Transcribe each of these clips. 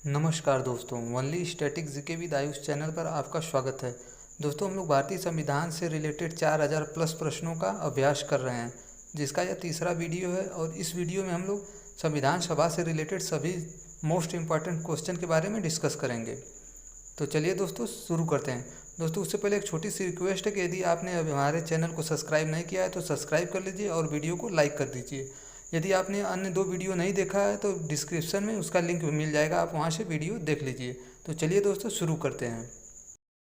नमस्कार दोस्तों, only static GK with Ayush channel पर आपका स्वागत है। दोस्तों, हम लोग भारतीय संविधान से रिलेटेड 4000 प्लस प्रश्नों का अभ्यास कर रहे हैं, जिसका यह तीसरा वीडियो है। और इस वीडियो में हम लोग संविधान सभा से रिलेटेड सभी मोस्ट इम्पॉर्टेंट क्वेश्चन के बारे में डिस्कस करेंगे। तो चलिए दोस्तों शुरू करते हैं। दोस्तों, उससे पहले एक छोटी सी रिक्वेस्ट है कि यदि आपने अभी हमारे चैनल को सब्सक्राइब नहीं किया है तो सब्सक्राइब कर लीजिए और वीडियो को लाइक कर दीजिए। यदि आपने अन्य 2 वीडियो नहीं देखा है तो डिस्क्रिप्शन में उसका लिंक मिल जाएगा, आप वहां से वीडियो देख लीजिए। तो चलिए दोस्तों शुरू करते हैं।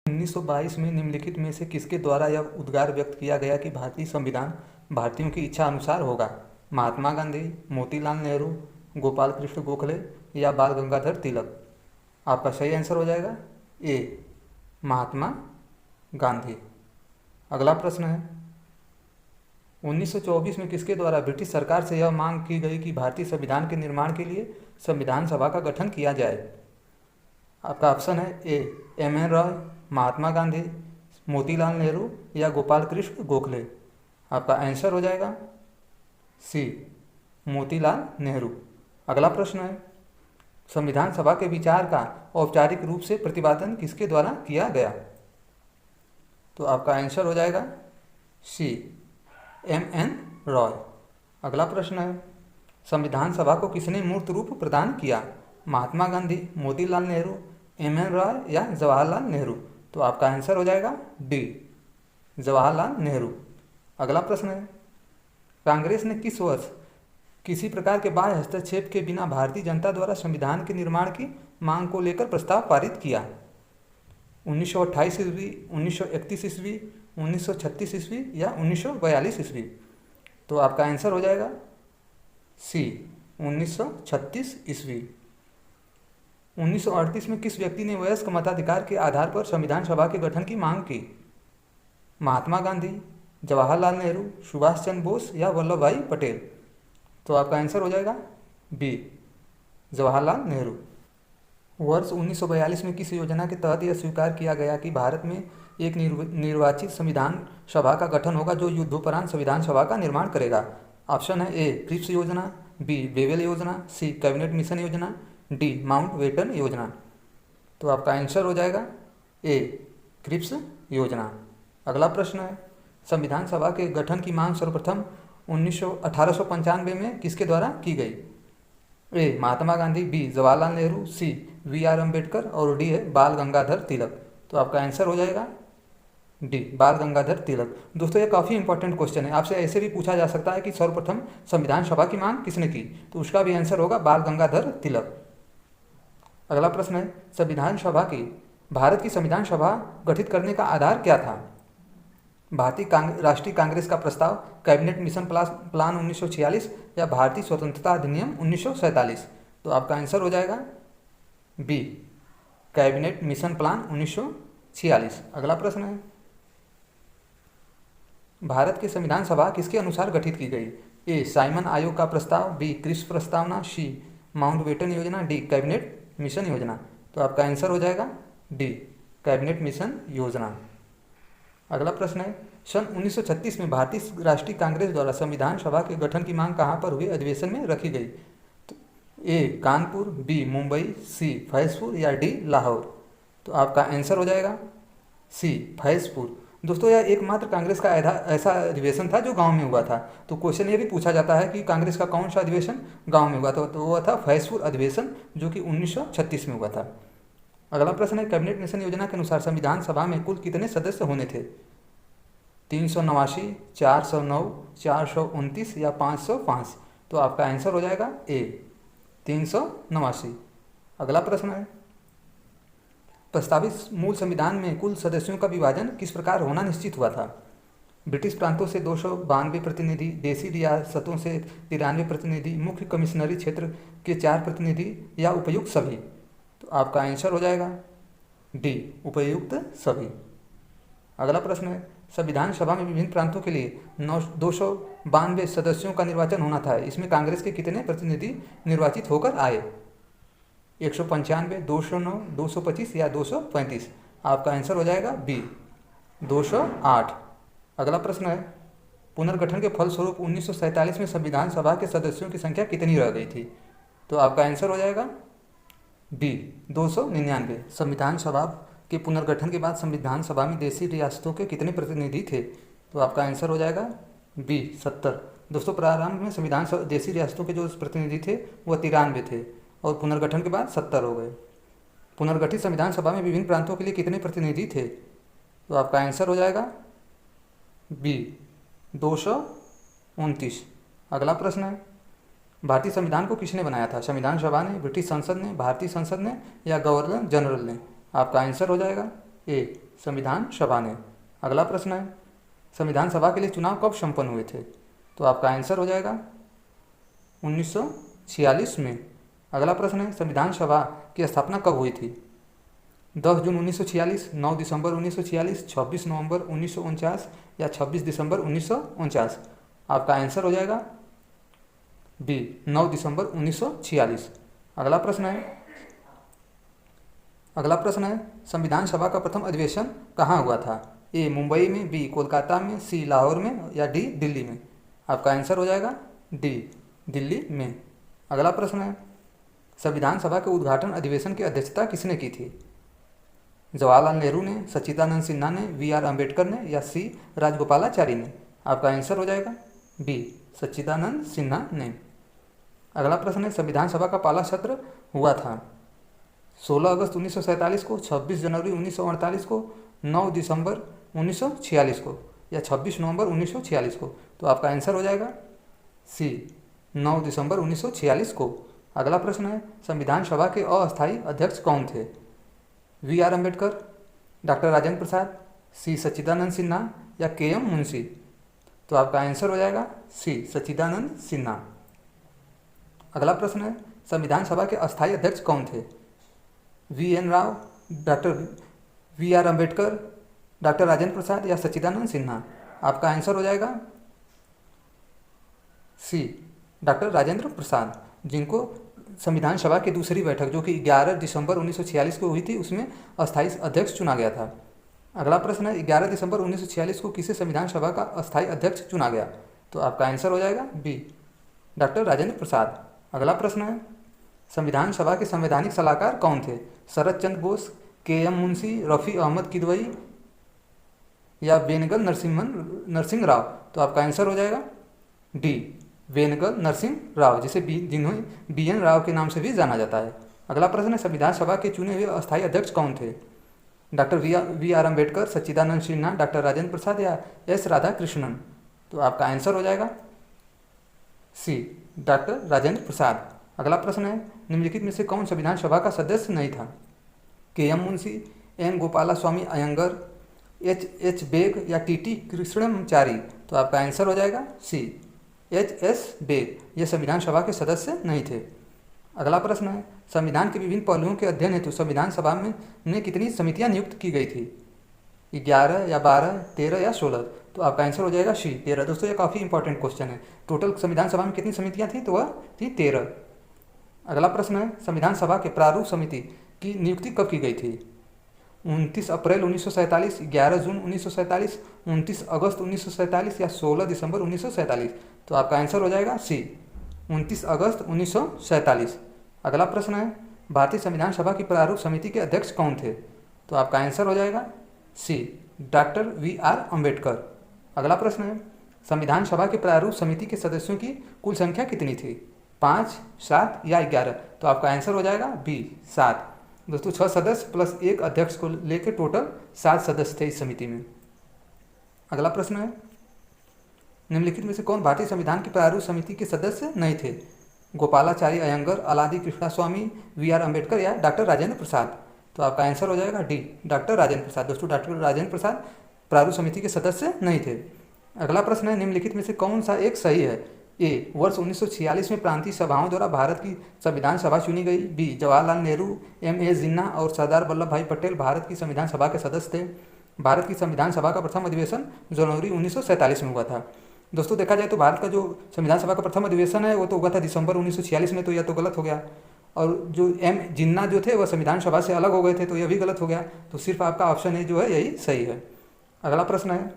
1922 में निम्नलिखित में से किसके द्वारा यह उद्गार व्यक्त किया गया कि भारतीय संविधान भारतीयों की इच्छा अनुसार होगा? महात्मा गांधी, मोतीलाल नेहरू, गोपाल कृष्ण गोखले या बाल गंगाधर तिलक? आपका सही आंसर हो जाएगा ए, महात्मा गांधी। अगला प्रश्न है, 1924 में किसके द्वारा ब्रिटिश सरकार से यह मांग की गई कि भारतीय संविधान के निर्माण के लिए संविधान सभा का गठन किया जाए? आपका ऑप्शन है ए, एम.एन. रॉय, महात्मा गांधी, मोतीलाल नेहरू या गोपाल कृष्ण गोखले? आपका आंसर हो जाएगा सी, मोतीलाल नेहरू। अगला प्रश्न है, संविधान सभा के विचार का औपचारिक रूप से प्रतिपादन किसके द्वारा किया गया? तो आपका आंसर हो जाएगा सी, एम.एन. रॉय। अगला प्रश्न है, संविधान सभा को किसने मूर्त रूप प्रदान किया? महात्मा गांधी, मोतीलाल नेहरू, एम.एन. रॉय या जवाहरलाल नेहरू? तो आपका आंसर हो जाएगा डी, जवाहरलाल नेहरू। अगला प्रश्न है, कांग्रेस ने किस वर्ष किसी प्रकार के बाह्य हस्तक्षेप के बिना भारतीय जनता द्वारा संविधान के निर्माण की मांग को लेकर प्रस्ताव पारित किया? 1928 ईस्वी, 1931 ईस्वी, 1936 ईस्वी या 1942 ईस्वी? तो आपका आंसर हो जाएगा सी, 1936 ईस्वी। 1938 में किस व्यक्ति ने वयस्क मताधिकार के आधार पर संविधान सभा के गठन की मांग की? महात्मा गांधी, जवाहरलाल नेहरू, सुभाष चंद्र बोस या वल्लभ भाई पटेल? तो आपका आंसर हो जाएगा बी, जवाहरलाल नेहरू। वर्ष 1942 में किस योजना के तहत यह स्वीकार किया गया कि भारत में एक निर्वाचित संविधान सभा का गठन होगा जो युद्धोपरांत संविधान सभा का निर्माण करेगा? ऑप्शन है ए, क्रिप्स योजना, बी, बेवेल योजना, सी, कैबिनेट मिशन योजना, डी, माउंटबेटन योजना? तो आपका आंसर हो जाएगा ए, क्रिप्स योजना। अगला प्रश्न है, संविधान सभा के गठन की मांग सर्वप्रथम 1895 में किसके द्वारा की गई? ए, महात्मा गांधी, बी, जवाहरलाल नेहरू, सी, वी.आर. अम्बेडकर और डी है बाल गंगाधर तिलक? तो आपका आंसर हो जाएगा डी, बाल गंगाधर तिलक। दोस्तों, ये काफ़ी इंपॉर्टेंट क्वेश्चन है, आपसे ऐसे भी पूछा जा सकता है कि सर्वप्रथम संविधान सभा की मांग किसने की? तो उसका भी आंसर होगा बाल गंगाधर तिलक। अगला प्रश्न है, भारत की संविधान सभा गठित करने का आधार क्या था? भारतीय राष्ट्रीय कांग्रेस का प्रस्ताव, कैबिनेट मिशन प्लान 1946 या भारतीय स्वतंत्रता अधिनियम 1947? तो आपका आंसर हो जाएगा बी, कैबिनेट मिशन प्लान 1946। अगला प्रश्न है, भारत की संविधान सभा किसके अनुसार गठित की गई? ए, साइमन आयोग का प्रस्ताव, बी, क्रिप्स प्रस्तावना, सी, माउंटबेटन योजना, डी, कैबिनेट मिशन योजना? तो आपका आंसर हो जाएगा डी, कैबिनेट मिशन योजना। अगला प्रश्न है, सन 1936 में भारतीय राष्ट्रीय कांग्रेस द्वारा संविधान सभा के गठन की मांग कहाँ पर हुए अधिवेशन में रखी गई? तो ए, कानपुर, बी, मुंबई, सी, फैजपुर या डी, लाहौर? तो आपका आंसर हो जाएगा सी, फैजपुर। दोस्तों, यह एकमात्र कांग्रेस का ऐसा अधिवेशन था जो गांव में हुआ था। तो क्वेश्चन ये भी पूछा जाता है कि कांग्रेस का कौन सा अधिवेशन गांव में हुआ था? तो वो था फैजपुर अधिवेशन, जो कि 1936 में हुआ था। अगला प्रश्न है, कैबिनेट मिशन योजना के अनुसार संविधान सभा में कुल कितने सदस्य होने थे? 389, 409, 429 या 505? तो आपका आंसर हो जाएगा ए, 389। अगला प्रश्न है, प्रस्तावित मूल संविधान में कुल सदस्यों का विभाजन किस प्रकार होना निश्चित हुआ था? ब्रिटिश प्रांतों से 292 प्रतिनिधि, देशी रियासतों से 93 प्रतिनिधि, मुख्य कमिश्नरी क्षेत्र के 4 प्रतिनिधि या उपयुक्त सभी? तो आपका आंसर हो जाएगा डी, उपयुक्त सभी। अगला प्रश्न है, संविधान सभा में विभिन्न प्रांतों के लिए 292 सदस्यों का निर्वाचन होना था, इसमें कांग्रेस के कितने प्रतिनिधि निर्वाचित होकर आए? 195, 209, 225 या 235? आपका आंसर हो जाएगा बी, 208। अगला प्रश्न है, पुनर्गठन के फलस्वरूप 1947 में संविधान सभा के सदस्यों की संख्या कितनी रह गई थी? तो आपका आंसर हो जाएगा बी 299। संविधान सभा के पुनर्गठन के बाद संविधान सभा में देशी रियासतों के कितने प्रतिनिधि थे? तो आपका आंसर हो जाएगा बी 70। दोस्तों प्रारंभ में देशी रियासतों के जो प्रतिनिधि थे वह 93 थे और पुनर्गठन के बाद 70 हो गए। पुनर्गठित संविधान सभा में विभिन्न प्रांतों के लिए कितने प्रतिनिधि थे? तो आपका आंसर हो जाएगा बी 229। अगला प्रश्न है, भारतीय संविधान को किसने बनाया था? संविधान सभा ने, ब्रिटिश संसद ने, भारतीय संसद ने या गवर्नर जनरल ने? आपका आंसर हो जाएगा ए संविधान सभा ने। अगला प्रश्न है, संविधान सभा के लिए चुनाव कब संपन्न हुए थे? तो आपका आंसर हो जाएगा 1946 में। अगला प्रश्न है, संविधान सभा की स्थापना कब हुई थी? 10 जून 1946, 9 दिसंबर 1946, 26 नवंबर 1949 या 26 दिसंबर 1949? आपका आंसर हो जाएगा बी 9 दिसंबर 1946। अगला प्रश्न है, संविधान सभा का प्रथम अधिवेशन कहाँ हुआ था? ए मुंबई में, बी कोलकाता में, सी लाहौर में या डी दिल्ली में? आपका आंसर हो जाएगा डी दिल्ली में। अगला प्रश्न है, संविधान सभा के उद्घाटन अधिवेशन की अध्यक्षता किसने की थी? जवाहरलाल नेहरू ने, सच्चिदानंद सिन्हा ने, वी आर अम्बेडकर ने या सी राजगोपालाचारी ने? आपका आंसर हो जाएगा बी सच्चिदानंद सिन्हा ने। अगला प्रश्न है, संविधान सभा का पहला सत्र हुआ था 16 अगस्त 1947 को, 26 जनवरी 1948 को, 9 दिसंबर 1946 को या 26 नवंबर 1946 को? तो आपका आंसर हो जाएगा सी 9 दिसंबर 1946 को। अगला प्रश्न है, संविधान सभा के अस्थायी अध्यक्ष कौन थे? V R Ambedkar, doctor Rajendra Prasad, C Sachchidananda Sinha या के एम मुंशी? तो आपका आंसर हो जाएगा सी सच्चिदानंद सिन्हा। अगला प्रश्न है, संविधान सभा के अस्थायी अध्यक्ष कौन थे? V N Rao, doctor V R Ambedkar, doctor Rajendra Prasad या सच्चिदानंद सिन्हा? आपका आंसर हो जाएगा सी डॉक्टर राजेंद्र प्रसाद, जिनको संविधान सभा की दूसरी बैठक जो कि 11 दिसंबर 1946 को हुई थी उसमें अस्थायी अध्यक्ष चुना गया था। अगला प्रश्न है, 11 दिसंबर 1946 को किसे संविधान सभा का अस्थायी अध्यक्ष चुना गया? तो आपका आंसर हो जाएगा बी डॉक्टर राजेंद्र प्रसाद। अगला प्रश्न है, संविधान सभा के संवैधानिक सलाहकार कौन थे? शरद चंद्र बोस, के एम मुंशी, रफ़ी अहमद किदवई या बेनगल नरसिंह राव? तो आपका आंसर हो जाएगा डी बेनगल नरसिंह राव, जिन्हें बी एन राव के नाम से भी जाना जाता है। अगला प्रश्न है, संविधान सभा के चुने हुए अस्थायी अध्यक्ष कौन थे? Doctor V R Ambedkar, Sachchidananda Sinha, doctor Rajendra Prasad या एस राधाकृष्णन? तो आपका आंसर हो जाएगा सी डॉक्टर राजेंद्र प्रसाद। अगला प्रश्न है, निम्नलिखित में से कौन संविधान सभा का सदस्य नहीं था? के एम मुंशी, एन गोपाला स्वामी अयंगर, एच बेग या टी टी कृष्णमचारी? तो आपका आंसर हो जाएगा सी एच एस बेग, ये संविधान सभा के सदस्य नहीं थे। अगला प्रश्न है, संविधान के विभिन्न पहलुओं के अध्ययन हेतु संविधान सभा में कितनी समितियां नियुक्त की गई थी? 11 या 12, 13 या 16? तो आपका आंसर हो जाएगा सी 13। दोस्तों ये काफ़ी इंपॉर्टेंट क्वेश्चन है। टोटल संविधान सभा में कितनी समितियां थी? तो वह थी 13। अगला प्रश्न है, संविधान सभा के प्रारूप समिति की नियुक्ति कब की गई थी? 29 अप्रैल 1947, 11 जून 1947, 29 अगस्त 1947 या 16 दिसंबर 1947? तो आपका आंसर हो जाएगा सी 29 अगस्त 1947। अगला प्रश्न है, भारतीय संविधान सभा की प्रारूप समिति के अध्यक्ष कौन थे? तो आपका आंसर हो जाएगा सी डॉक्टर वी आर अम्बेडकर। अगला प्रश्न है, संविधान सभा के प्रारूप समिति के सदस्यों की कुल संख्या कितनी थी? 5, 7 या 11? तो आपका आंसर हो जाएगा बी 7। दोस्तों 6 सदस्य प्लस 1 अध्यक्ष को लेकर टोटल 7 सदस्य थे इस समिति में। अगला प्रश्न है, निम्नलिखित में से कौन भारतीय संविधान की प्रारूप समिति के सदस्य नहीं थे? गोपालाचारी अयंगर, अलादी कृष्णस्वामी, वी आर अम्बेडकर या डॉक्टर राजेंद्र प्रसाद? तो आपका आंसर हो जाएगा डी डॉक्टर राजेंद्र प्रसाद। दोस्तों डॉक्टर राजेंद्र प्रसाद प्रारूप समिति के सदस्य नहीं थे। अगला प्रश्न है, निम्नलिखित में से कौन सा एक सही है? ए वर्ष 1946 में प्रांतीय सभाओं द्वारा भारत की संविधान सभा चुनी गई। B Jawaharlal Nehru, M A Jinnah और सरदार वल्लभ भाई पटेल भारत की संविधान सभा के सदस्य थे। भारत की संविधान सभा का प्रथम अधिवेशन जनवरी 1947 में हुआ था। दोस्तों देखा जाए तो भारत का जो संविधान सभा का प्रथम अधिवेशन है वो तो हुआ था दिसंबर 1946 में, तो यह तो गलत हो गया। और जो एम जिन्ना जो थे वह संविधान सभा से अलग हो गए थे, तो यह भी गलत हो गया। तो सिर्फ आपका ऑप्शन ए जो है यही सही है। अगला प्रश्न है,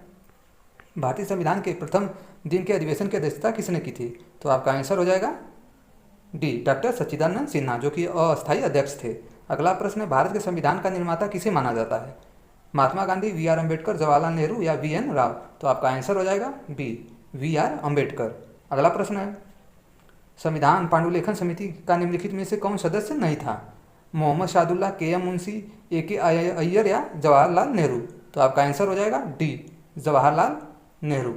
भारतीय संविधान के प्रथम दिन के अधिवेशन की अध्यक्षता किसने की थी? तो आपका आंसर हो जाएगा डी डॉक्टर सच्चिदानंद सिन्हा, जो कि अस्थायी अध्यक्ष थे। अगला प्रश्न है, भारत के संविधान का निर्माता किसे माना जाता है? महात्मा गांधी, वी आर अम्बेडकर, जवाहरलाल नेहरू या वी एन राव? तो आपका आंसर हो जाएगा बी, वी आर अम्बेडकर। अगला प्रश्न है, संविधान पांडुलेखन समिति का निम्नलिखित में से कौन सदस्य नहीं था? मोहम्मद शाहदुल्ला, के एम मुंशी, ए के अय्यर या जवाहरलाल नेहरू? तो आपका आंसर हो जाएगा डी, जवाहरलाल नेहरू।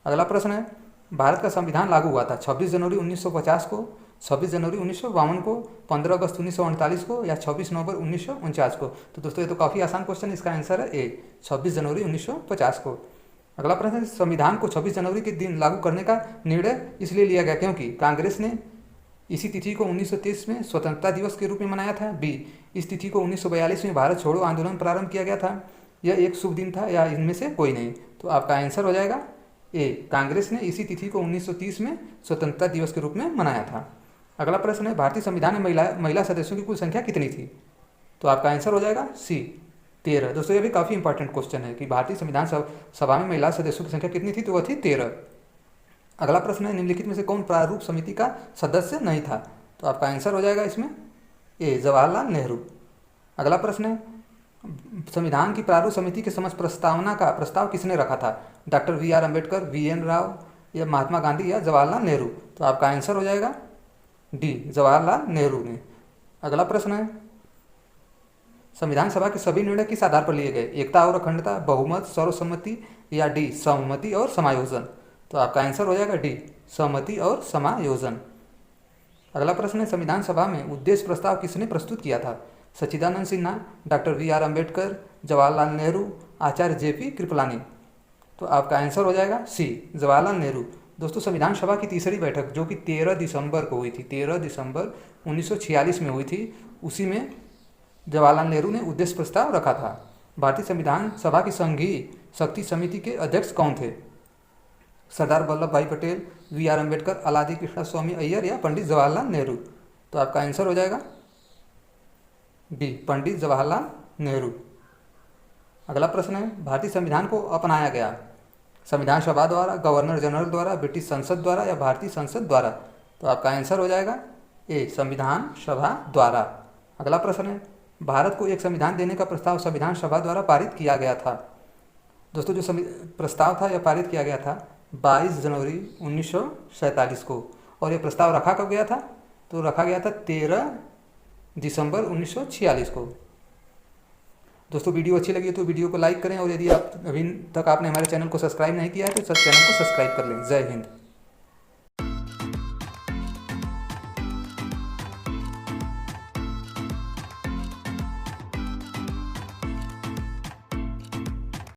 अगला प्रश्न है, भारत का संविधान लागू हुआ था 26 जनवरी 1950 को, 26 जनवरी 1952 को, 15 अगस्त 1948 को या 26 नवंबर 1949 को? तो दोस्तों ये तो काफ़ी आसान क्वेश्चन, इसका आंसर है ए, 26 जनवरी 1950 को। अगला प्रश्न है, संविधान को 26 जनवरी के दिन लागू करने का निर्णय इसलिए लिया गया क्योंकि कांग्रेस ने इसी तिथि को 1930 में स्वतंत्रता दिवस के रूप में मनाया था। बी, इस तिथि को 1942 में भारत छोड़ो आंदोलन प्रारंभ किया गया था, यह एक शुभ दिन था, या इनमें से कोई नहीं? तो आपका आंसर हो जाएगा ए, कांग्रेस ने इसी तिथि को 1930 में स्वतंत्रता दिवस के रूप में मनाया था। अगला प्रश्न है, भारतीय संविधान में महिला सदस्यों की कुल संख्या कितनी थी? तो आपका आंसर हो जाएगा सी, 13। दोस्तों ये भी काफ़ी इंपॉर्टेंट क्वेश्चन है कि भारतीय संविधान सभा में महिला सदस्यों की संख्या कितनी थी? तो वह थी 13। अगला प्रश्न है, निम्नलिखित में से कौन प्रारूप समिति का सदस्य नहीं था? तो आपका आंसर हो जाएगा इसमें ए, जवाहरलाल नेहरू। अगला प्रश्न है, संविधान की प्रारूप समिति के समक्ष प्रस्तावना का प्रस्ताव किसने रखा था? Doctor V R Ambedkar, V N Rao या महात्मा गांधी या जवाहरलाल नेहरू? तो आपका आंसर हो जाएगा डी, जवाहरलाल नेहरू ने। अगला प्रश्न है, संविधान सभा के सभी निर्णय किस आधार पर लिए गए? एकता और अखंडता, बहुमत, सर्वसम्मति या डी, सहमति और समायोजन? तो आपका आंसर हो जाएगा डी, सहमति और समायोजन। अगला प्रश्न है, संविधान सभा में उद्देश्य प्रस्ताव किसने प्रस्तुत किया था? Sachchidananda Sinha, doctor V R Ambedkar, Jawaharlal Nehru, Acharya J P Kripalani? तो आपका आंसर हो जाएगा सी, जवाहरलाल नेहरू। दोस्तों संविधान सभा की तीसरी बैठक जो कि 13 दिसंबर को हुई थी, 13 दिसंबर 1946 में हुई थी, उसी में जवाहरलाल नेहरू ने उद्देश्य प्रस्ताव रखा था। भारतीय संविधान सभा की संघीय शक्ति समिति के अध्यक्ष कौन थे? सरदार वल्लभ भाई पटेल, वी आर अम्बेडकर, अलादी कृष्णा स्वामी अय्यर या पंडित जवाहरलाल नेहरू? तो आपका आंसर हो जाएगा डी, पंडित जवाहरलाल नेहरू। अगला प्रश्न है, भारतीय संविधान को अपनाया गया संविधान सभा द्वारा, गवर्नर जनरल द्वारा, ब्रिटिश संसद द्वारा या भारतीय संसद द्वारा? तो आपका आंसर हो जाएगा ए, संविधान सभा द्वारा। अगला प्रश्न है, भारत को एक संविधान देने का प्रस्ताव संविधान सभा द्वारा पारित किया गया था। दोस्तों जो प्रस्ताव था यह पारित किया गया था 22 जनवरी 1947 को, और यह प्रस्ताव रखा कब गया था? तो रखा गया था 13 दिसंबर 1946 को। दोस्तों वीडियो अच्छी लगी तो वीडियो को लाइक करें, और यदि आप अभी तक आपने हमारे चैनल को सब्सक्राइब नहीं किया है तो चैनल को सब्सक्राइब कर लें। जय हिंद।